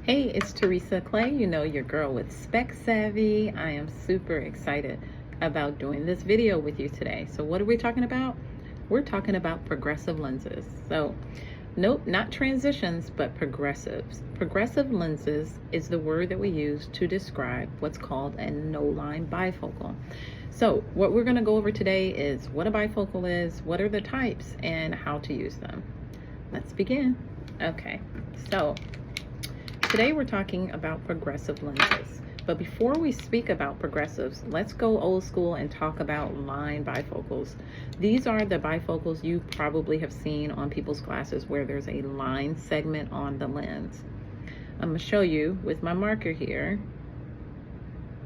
Hey, it's Teresa Clay, your girl with Spex Savvy. I am super excited about doing this video with you today. So what are we talking about? We're talking about progressive lenses. So nope, not transitions, but progressives. Progressive lenses is the word that we use to describe what's called a no-line bifocal. So what we're going to go over today is what a bifocal is, what are the types, and how to use them. Let's begin. Okay, so today we're talking about progressive lenses. But before we speak about progressives, let's go old school and talk about line bifocals. These are the bifocals you probably have seen on people's glasses where there's a line segment on the lens. I'm going to show you with my marker here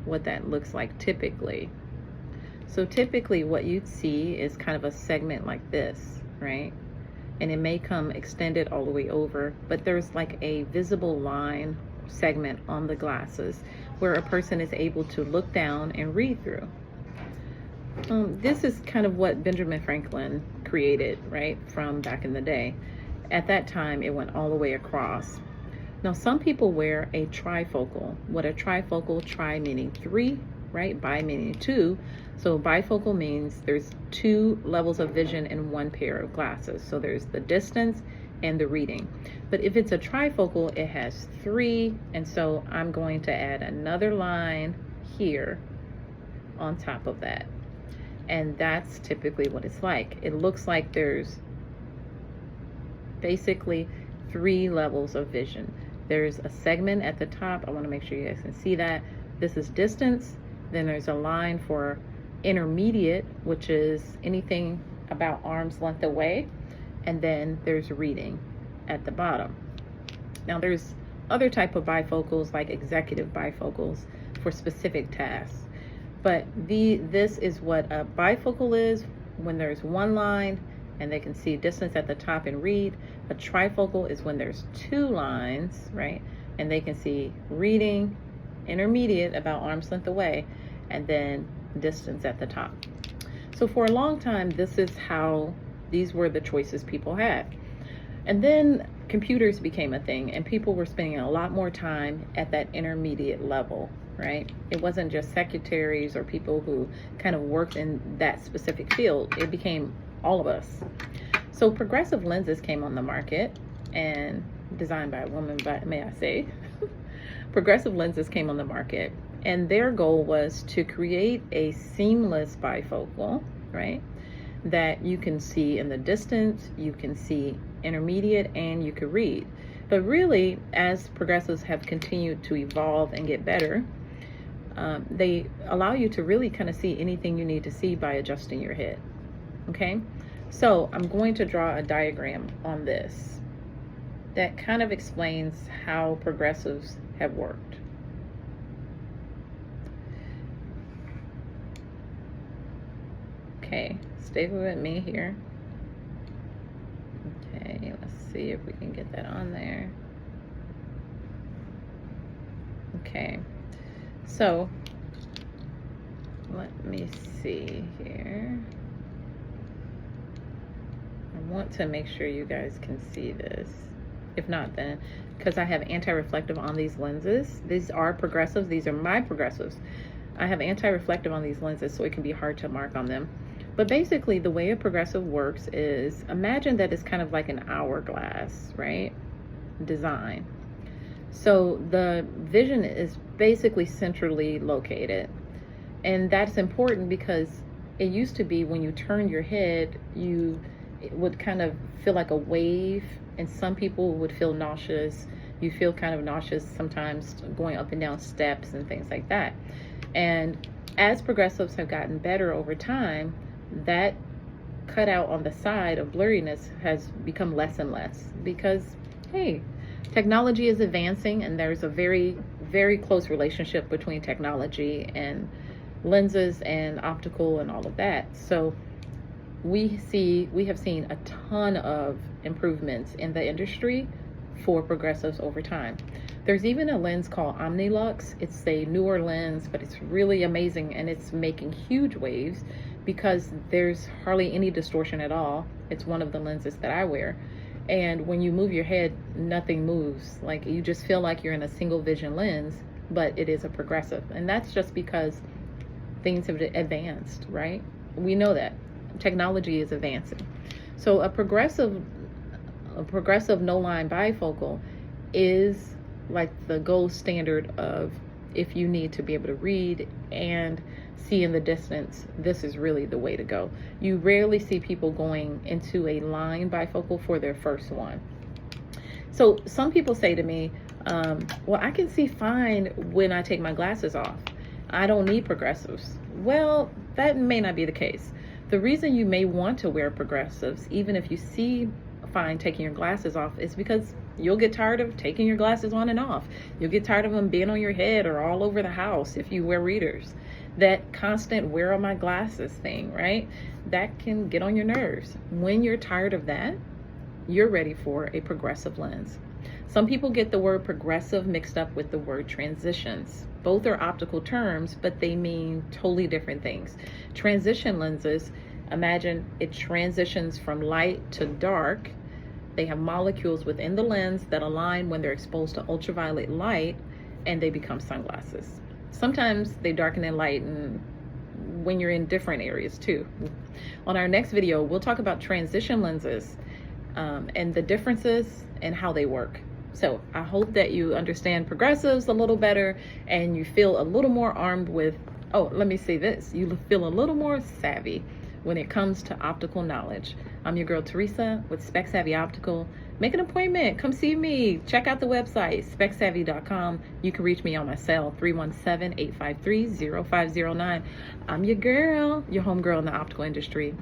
what that looks like typically. So typically what you'd see is kind of a segment like this, right? And it may come extended all the way over, but there's like a visible line segment on the glasses where a person is able to look down and read through. This is kind of what Benjamin Franklin created, right, from back in the day. At that time, it went all the way across. Now, some people wear a trifocal. What a trifocal, tri meaning three, right? Bi meaning two. So bifocal means there's two levels of vision in one pair of glasses. So there's the distance and the reading. But if it's a trifocal, it has three. And so I'm going to add another line here on top of that. And that's typically what it's like. It looks like there's basically three levels of vision. There's a segment at the top. I want to make sure you guys can see that. This is distance. Then there's a line for intermediate, which is anything about arm's length away. And then there's reading at the bottom. Now there's other type of bifocals like executive bifocals for specific tasks. But this is what a bifocal is when there's one line and they can see distance at the top and read. A trifocal is when there's two lines, right? And they can see reading, intermediate about arm's length away, and then distance at the top. So for a long time, these were the choices people had. And then computers became a thing and people were spending a lot more time at that intermediate level, right? It wasn't just secretaries or people who kind of worked in that specific field. It became all of us. So progressive lenses came on the market, and designed by a woman, but may I say, progressive lenses came on the market, and their goal was to create a seamless bifocal, right? That you can see in the distance, you can see intermediate, and you can read. But really, as progressives have continued to evolve and get better, they allow you to really kind of see anything you need to see by adjusting your head. Okay, so I'm going to draw a diagram on this that kind of explains how progressives have worked. Okay, stay with me here. Okay, let's see if we can get that on there. Okay, so let me see here. I want to make sure you guys can see this. If not, then, because I have anti-reflective on these lenses. These are progressives. These are my progressives. I have anti-reflective on these lenses, so it can be hard to mark on them. But basically, the way a progressive works is, imagine that it's kind of like an hourglass, right? Design. So the vision is basically centrally located. And that's important because it used to be when you turn your head, it would kind of feel like a wave, and some people would feel nauseous. You feel kind of nauseous sometimes going up and down steps and things like that. And as progressives have gotten better over time, that cutout on the side of blurriness has become less and less because, hey, technology is advancing, and there's a very, very close relationship between technology and lenses and optical and all of that. So we have seen a ton of improvements in the industry for progressives over time. There's even a lens called Omnilux. It's a newer lens, but it's really amazing, and it's making huge waves because there's hardly any distortion at all. It's one of the lenses that I wear. And when you move your head, nothing moves. Like, you just feel like you're in a single vision lens, but it is a progressive. And that's just because things have advanced, right? We know that technology is advancing. So a progressive no line bifocal is like the gold standard of, if you need to be able to read and see in the distance, this is really the way to go. You rarely see people going into a line bifocal for their first one. So some people say to me, well, I can see fine when I take my glasses off. I don't need progressives. Well, that may not be the case. The reason you may want to wear progressives, even if you see fine taking your glasses off, is because you'll get tired of taking your glasses on and off. You'll get tired of them being on your head or all over the house if you wear readers. That constant wear on my glasses thing, right? That can get on your nerves. When you're tired of that, you're ready for a progressive lens. Some people get the word progressive mixed up with the word transitions. Both are optical terms, but they mean totally different things. Transition lenses, imagine it transitions from light to dark. They have molecules within the lens that align when they're exposed to ultraviolet light, and they become sunglasses. Sometimes they darken in light and when you're in different areas too. On our next video, we'll talk about transition lenses and the differences and how they work. So I hope that you understand progressives a little better and you feel a little more armed with, oh, let me say this, you feel a little more savvy when it comes to optical knowledge. I'm your girl Teresa with Spex Savvy Optical. Make an appointment, come see me. Check out the website, spexsavvy.com. You can reach me on my cell, 317-853-0509. I'm your girl, your homegirl in the optical industry.